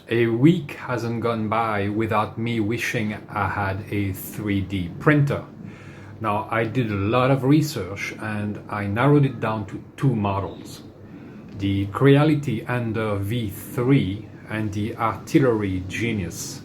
A week hasn't gone by without me wishing I had a 3D printer. Now, I did a lot of research and I narrowed it down to two models: the Creality Ender V3 and the Artillery Genius.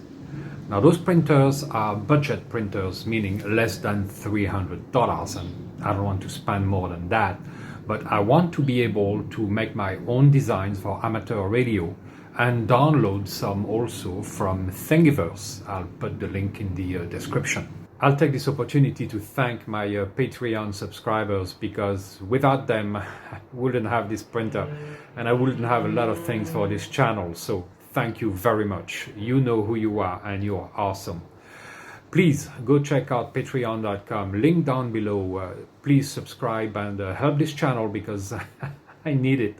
Now, those printers are budget printers, meaning less than $300, and I don't want to spend more than that, but I want to be able to make my own designs for amateur radio and download some also from Thingiverse. I'll put the link in the description. I'll take this opportunity to thank my Patreon subscribers, because without them I wouldn't have this printer and I wouldn't have a lot of things for this channel. So thank you very much. You know who you are and you're awesome. Please go check out patreon.com, link down below. Please subscribe and help this channel because I need it.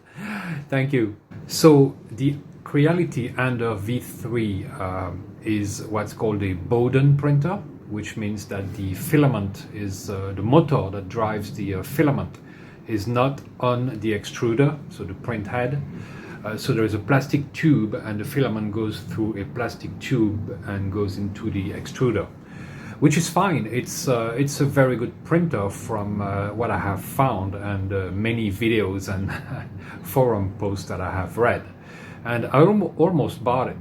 Thank you. So the Creality Ender V3 is what's called a Bowden printer, which means that the filament is the motor that drives the filament is not on the extruder, so the print head. So there is a plastic tube and the filament goes through a plastic tube and goes into the extruder, which is fine. It's a very good printer from what I have found and many videos and forum posts that I have read. And I almost bought it.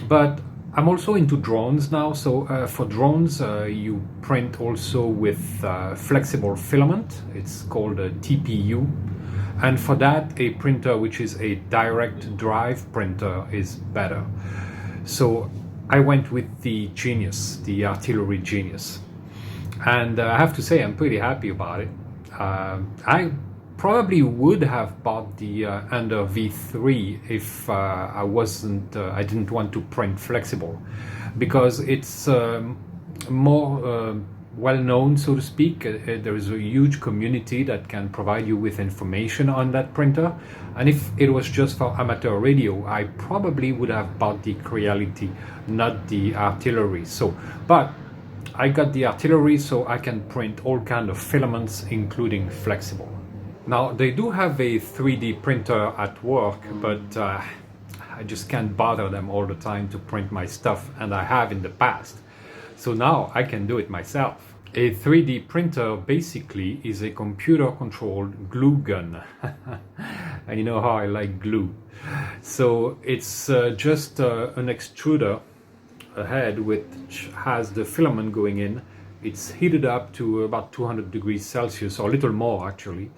But I'm also into drones now. So for drones, you print also with flexible filament. It's called a TPU. And for that, a printer which is a direct drive printer is better. So I went with the Genius, the Artillery Genius. And I have to say, I'm pretty happy about it. I probably would have bought the Ender V3 if I didn't want to print flexible, because it's more well-known, so to speak. There is a huge community that can provide you with information on that printer. And if it was just for amateur radio, I probably would have bought the Creality, not the Artillery. So, but I got the Artillery so I can print all kinds of filaments, including flexible. Now, they do have a 3D printer at work, but I just can't bother them all the time to print my stuff, and I have in the past. So now I can do it myself. A 3D printer basically is a computer-controlled glue gun. And you know how I like glue. So it's just an extruder ahead which has the filament going in. It's heated up to about 200 degrees Celsius, or a little more actually,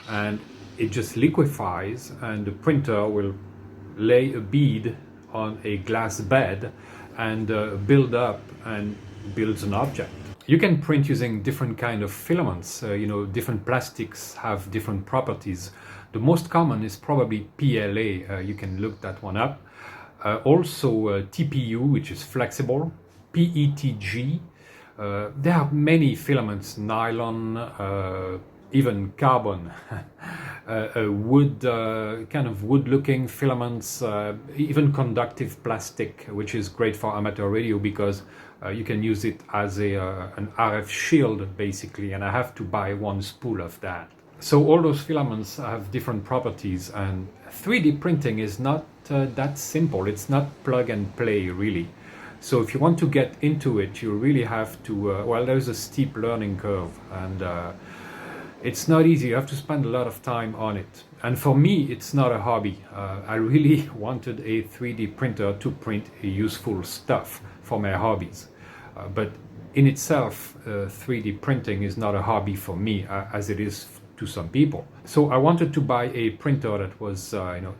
and it just liquefies, and the printer will lay a bead on a glass bed and build up and builds an object. You can print using different kind of filaments. Different plastics have different properties. The most common is probably PLA. You can look that one up. Also TPU, which is flexible, PETG. There are many filaments, nylon, even carbon, wood, kind of wood-looking filaments, even conductive plastic, which is great for amateur radio because you can use it as an RF shield, basically, and I have to buy one spool of that. So all those filaments have different properties, and 3D printing is not that simple. It's not plug and play, really. So if you want to get into it, you really have to, well, there's a steep learning curve, and it's not easy. You have to spend a lot of time on it. And for me, it's not a hobby. I really wanted a 3D printer to print useful stuff for my hobbies. But in itself, 3D printing is not a hobby for me, as it is to some people. So I wanted to buy a printer that was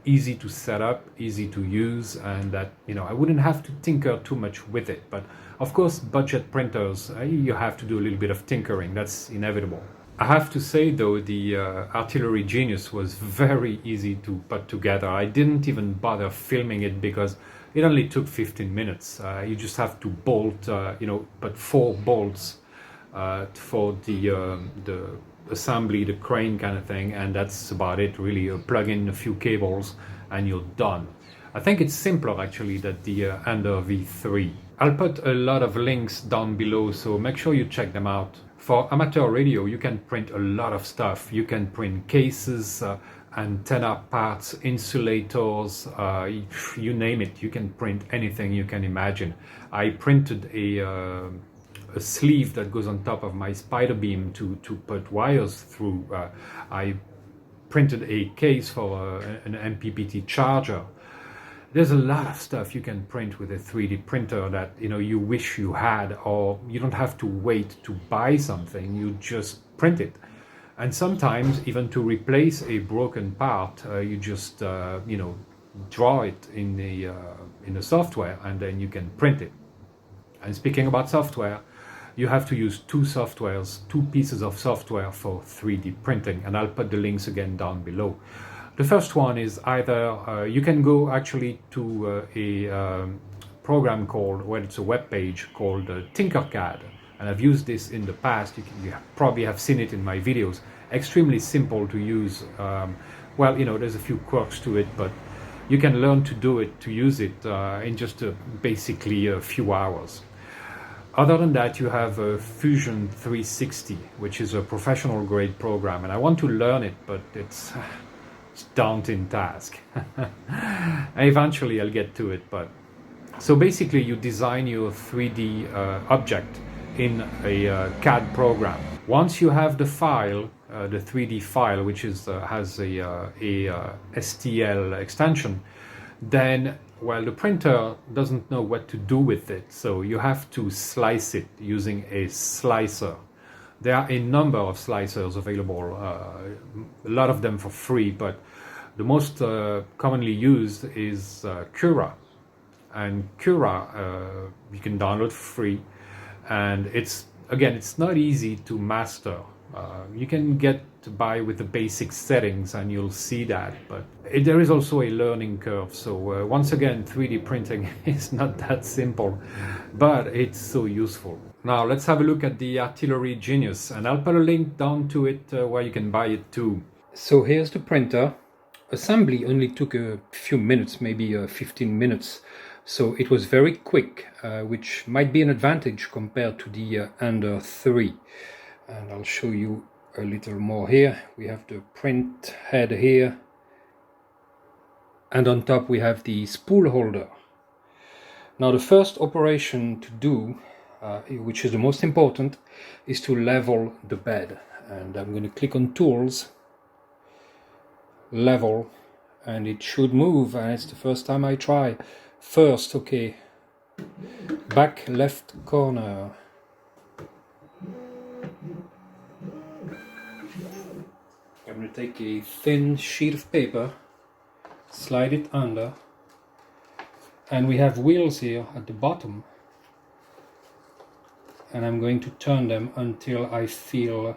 easy to set up, easy to use, and that I wouldn't have to tinker too much with it. But of course, budget printers, you have to do a little bit of tinkering. That's inevitable. I have to say though, the Artillery Genius was very easy to put together. I didn't even bother filming it because it only took 15 minutes. You just have to bolt, put 4 bolts for the assembly, the crane kind of thing, and that's about it really. You plug in a few cables and you're done. I think it's simpler actually than the Ender V3. I'll put a lot of links down below, so make sure you check them out. For amateur radio, you can print a lot of stuff. You can print cases, antenna parts, insulators, you name it. You can print anything you can imagine. I printed a sleeve that goes on top of my spider beam to put wires through. I printed a case for an MPPT charger. There's a lot of stuff you can print with a 3D printer that you wish you had, or you don't have to wait to buy something, you just print it. And sometimes even to replace a broken part, you just draw it in the software, and then you can print it. And speaking about software, you have to use two pieces of software for 3D printing, and I'll put the links again down below. The first one is either, you can go actually to a program called, well, it's a web page called TINKERCAD, and I've used this in the past. You probably have seen it in my videos. Extremely simple to use. Well, there's a few quirks to it, but you can learn to use it in just basically a few hours. Other than that, you have Fusion 360, which is a professional grade program, and I want to learn it, but it's daunting task. Eventually I'll get to it, but so basically you design your 3D object in a CAD program. Once you have the file, the 3D file, which has a STL extension, then the printer doesn't know what to do with it, so you have to slice it using a slicer. There are a number of slicers available, a lot of them for free, but the most commonly used is CURA. And CURA you can download for free, and it's not easy to master. You can get by with the basic settings and you'll see that, but there is also a learning curve. So once again, 3D printing is not that simple, but it's so useful. Now let's have a look at the Artillery Genius, and I'll put a link down to it where you can buy it too. So here's the printer. Assembly only took a few minutes, maybe 15 minutes. So it was very quick, which might be an advantage compared to the Ender 3. And I'll show you a little more here. We have the print head here, and on top we have the spool holder. Now the first operation to do, which is the most important, is to level the bed. And I'm going to click on Tools, Level, and it should move, and it's the first time I try. First, okay, back left corner. I'm going to take a thin sheet of paper, slide it under, and we have wheels here at the bottom, and I'm going to turn them until I feel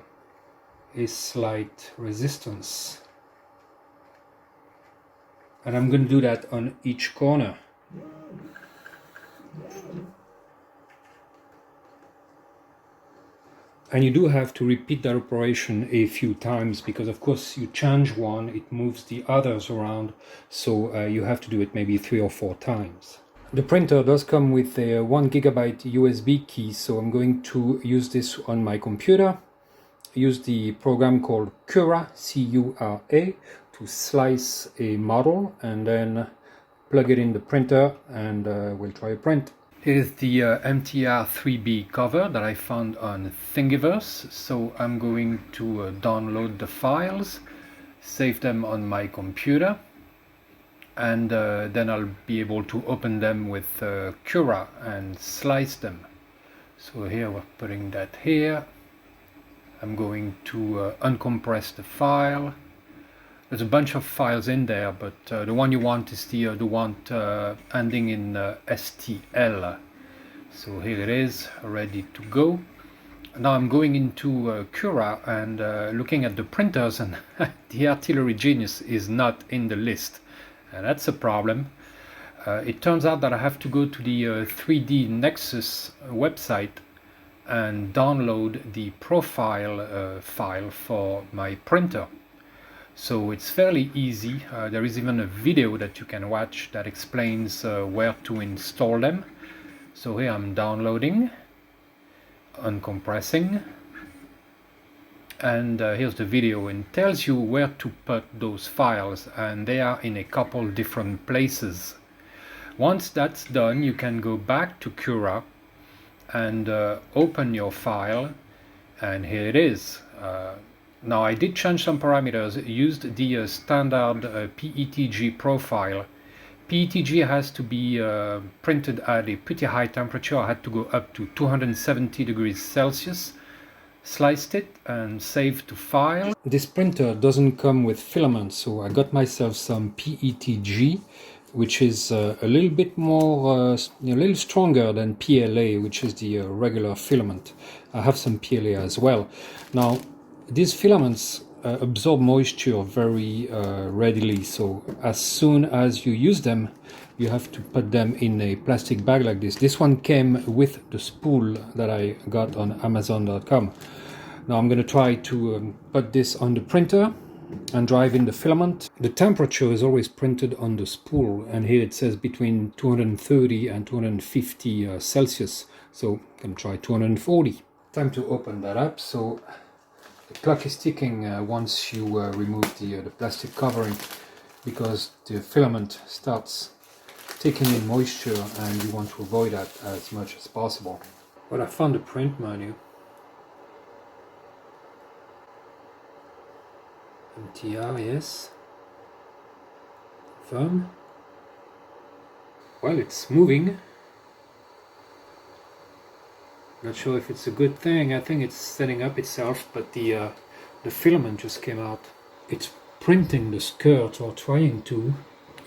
a slight resistance. And I'm going to do that on each corner. And you do have to repeat that operation a few times, because of course you change one, it moves the others around, so you have to do it maybe 3 or 4 times. The printer does come with a 1 GB USB key, so I'm going to use this on my computer. Use the program called CURA, C-U-R-A, to slice a model, and then plug it in the printer, and we'll try a print. Here's the MTR3B cover that I found on Thingiverse, so I'm going to download the files, save them on my computer, and then I'll be able to open them with CURA and slice them. So here we're putting that here. I'm going to uncompress the file. There's a bunch of files in there, but the one you want is the one ending in STL. So here it is, ready to go. Now I'm going into CURA and looking at the printers, and the Artillery Genius is not in the list. And that's a problem. It turns out that I have to go to the 3D Nexus website and download the profile file for my printer. So it's fairly easy. There is even a video that you can watch that explains where to install them. So here I'm downloading, uncompressing, and here's the video, and tells you where to put those files, and they are in a couple different places. Once that's done, you can go back to CURA and open your file, and here it is. Now I did change some parameters, used the standard PETG profile. PETG has to be printed at a pretty high temperature. I had to go up to 270 degrees Celsius, sliced it and saved to file. This printer doesn't come with filaments, so I got myself some PETG, which is a little bit more, a little stronger than PLA, which is the regular filament. I have some PLA as well. Now, these filaments absorb moisture very readily, so as soon as you use them, you have to put them in a plastic bag like this. This one came with the spool that I got on Amazon.com. Now I'm going to try to put this on the printer and drive in the filament. The temperature is always printed on the spool, and here it says between 230 and 250 Celsius, so I'm going to try 240. Time to open that up. So the clock is ticking once you remove the plastic covering, because the filament starts taking in moisture and you want to avoid that as much as possible. Well, I found the print menu. MTR, yes. Confirm. Well, it's moving. Not sure if it's a good thing. I think it's setting up itself, but the filament just came out. It's printing the skirt, or trying to.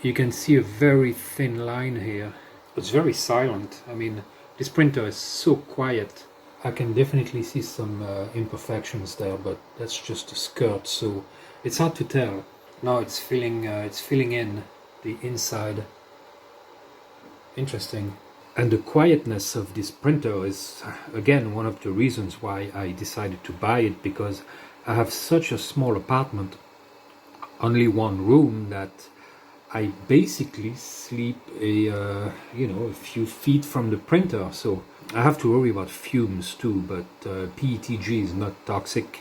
You can see a very thin line here. It's very silent. I mean, this printer is so quiet. I can definitely see some imperfections there, but that's just the skirt, so it's hard to tell. Now it's filling in the inside. Interesting. And the quietness of this printer is, again, one of the reasons why I decided to buy it, because I have such a small apartment, only one room, that I basically sleep a few feet from the printer, so I have to worry about fumes too. But PETG is not toxic,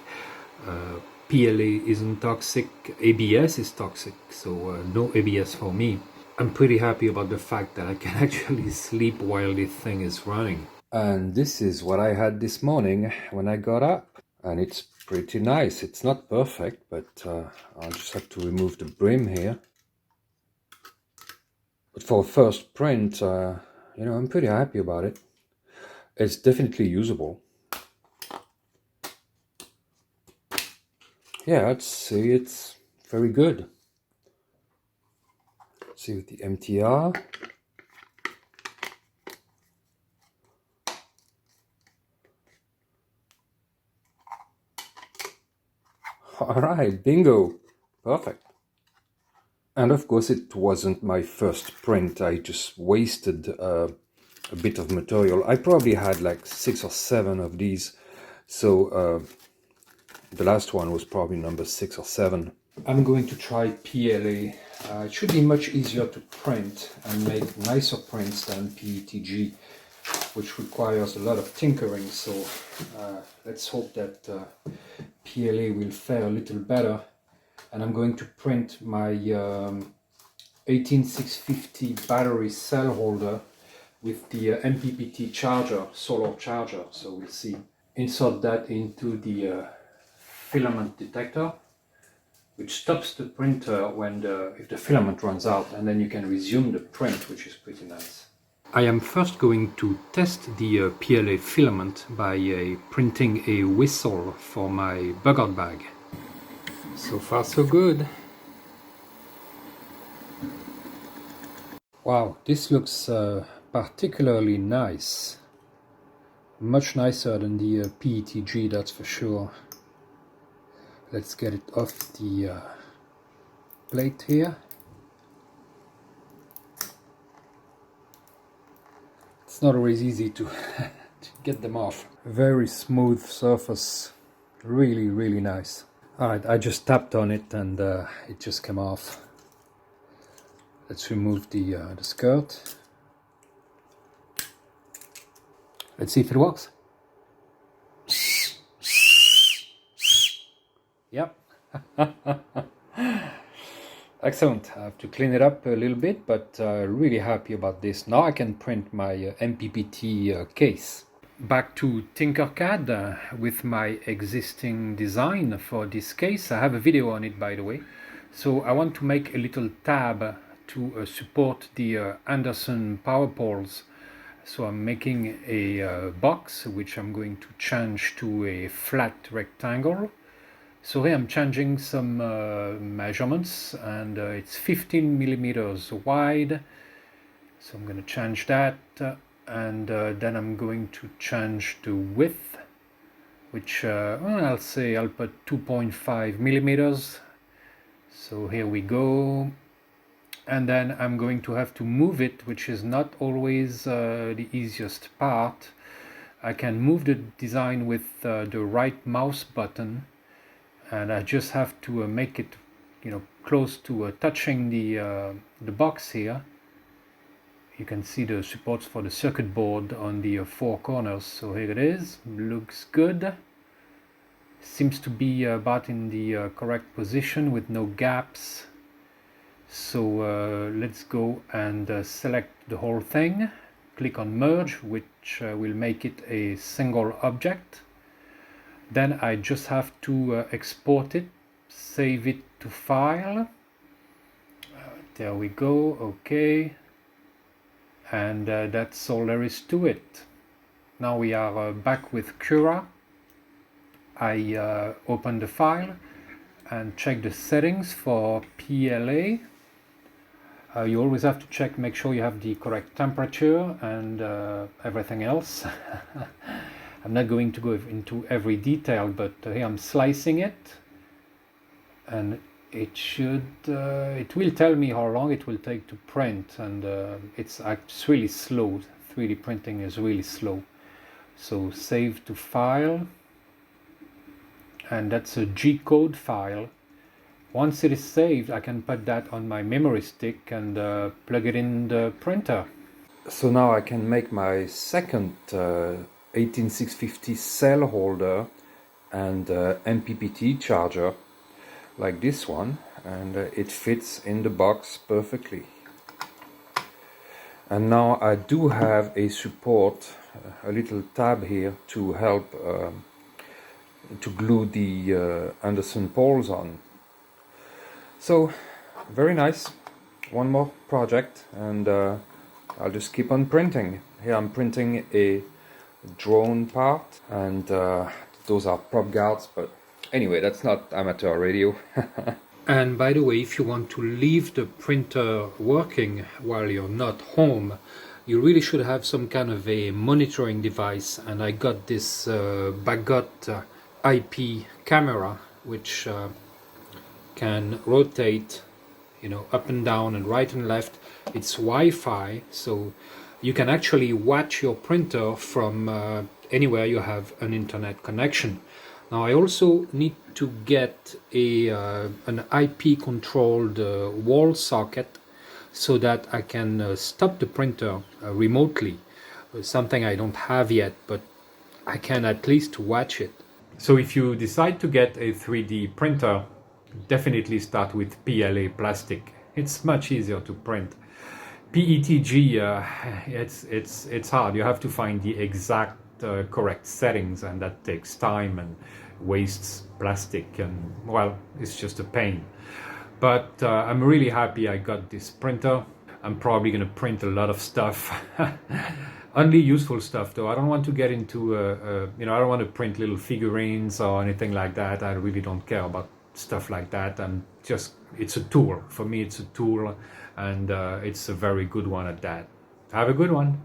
PLA isn't toxic, ABS is toxic, so no ABS for me. I'm pretty happy about the fact that I can actually sleep while this thing is running. And this is what I had this morning when I got up, and it's pretty nice. It's not perfect, but I'll just have to remove the brim here. But for a first print, I'm pretty happy about it. It's definitely usable. Yeah, I'd say it's very good. Let's see with the MTR. Alright, bingo! Perfect. And of course it wasn't my first print. I just wasted a bit of material. I probably had like 6 or 7 of these, so the last one was probably number 6 or 7. I'm going to try PLA. It should be much easier to print and make nicer prints than PETG, which requires a lot of tinkering, so let's hope that PLA will fare a little better. And I'm going to print my 18650 battery cell holder with the MPPT charger, solar charger, so we'll see. Insert that into the filament detector, which stops the printer when if the filament runs out, and then you can resume the print, which is pretty nice. I am first going to test the PLA filament by printing a whistle for my bug-out bag. So far so good. Wow, this looks particularly nice. Much nicer than the PETG, that's for sure. Let's get it off the plate here. It's not always easy to, to get them off. Very smooth surface, really, really nice. Alright, I just tapped on it and it just came off. Let's remove the skirt. Let's see if it works. Yep. Excellent. I have to clean it up a little bit, but really happy about this. Now I can print my MPPT case. Back to TinkerCAD with my existing design for this case. I have a video on it, by the way. So I want to make a little tab to support the Anderson power poles. So I'm making a box which I'm going to change to a flat rectangle. So here I'm changing some measurements, and it's 15 millimeters wide. So I'm going to change that, and then I'm going to change the width, which well, I'll put 2.5 millimeters. So here we go. And then I'm going to have to move it, which is not always the easiest part. I can move the design with the right mouse button, and I just have to make it, close to touching the box here. You can see the supports for the circuit board on the four corners. So here it is. Looks good. Seems to be about in the correct position with no gaps. So let's go and select the whole thing. Click on merge, which will make it a single object. Then I just have to export it, save it to file. There we go. Okay. And that's all there is to it. Now we are back with CURA. I open the file and check the settings for PLA. You always have to check, make sure you have the correct temperature and everything else. I'm not going to go into every detail, but here I'm slicing it, and it will tell me how long it will take to print, and it's really slow. 3D printing is really slow. So save to file, and that's a G-code file. Once it is saved, I can put that on my memory stick and plug it in the printer. So now I can make my second 18650 cell holder and MPPT charger, like this one, and it fits in the box perfectly. And now I do have a support, a little tab here to help to glue the Anderson poles on. So very nice. One more project, and I'll just keep on printing. Here I'm printing a drone part, and those are prop guards, but anyway, that's not amateur radio. And by the way, if you want to leave the printer working while you're not home, you really should have some kind of a monitoring device. And I got this Bagot IP camera, which can rotate, up and down and right and left. It's Wi-Fi, so you can actually watch your printer from anywhere you have an internet connection. Now I also need to get an IP controlled wall socket so that I can stop the printer remotely. Something I don't have yet, but I can at least watch it. So if you decide to get a 3D printer, definitely start with PLA plastic. It's much easier to print. PETG, it's hard. You have to find the exact correct settings, and that takes time and wastes plastic, and well, it's just a pain. But I'm really happy I got this printer. I'm probably going to print a lot of stuff. Only useful stuff though. I don't want to get into I don't want to print little figurines or anything like that. I really don't care about stuff like that. It's a tool. For me, it's a tool, and it's a very good one at that. Have a good one.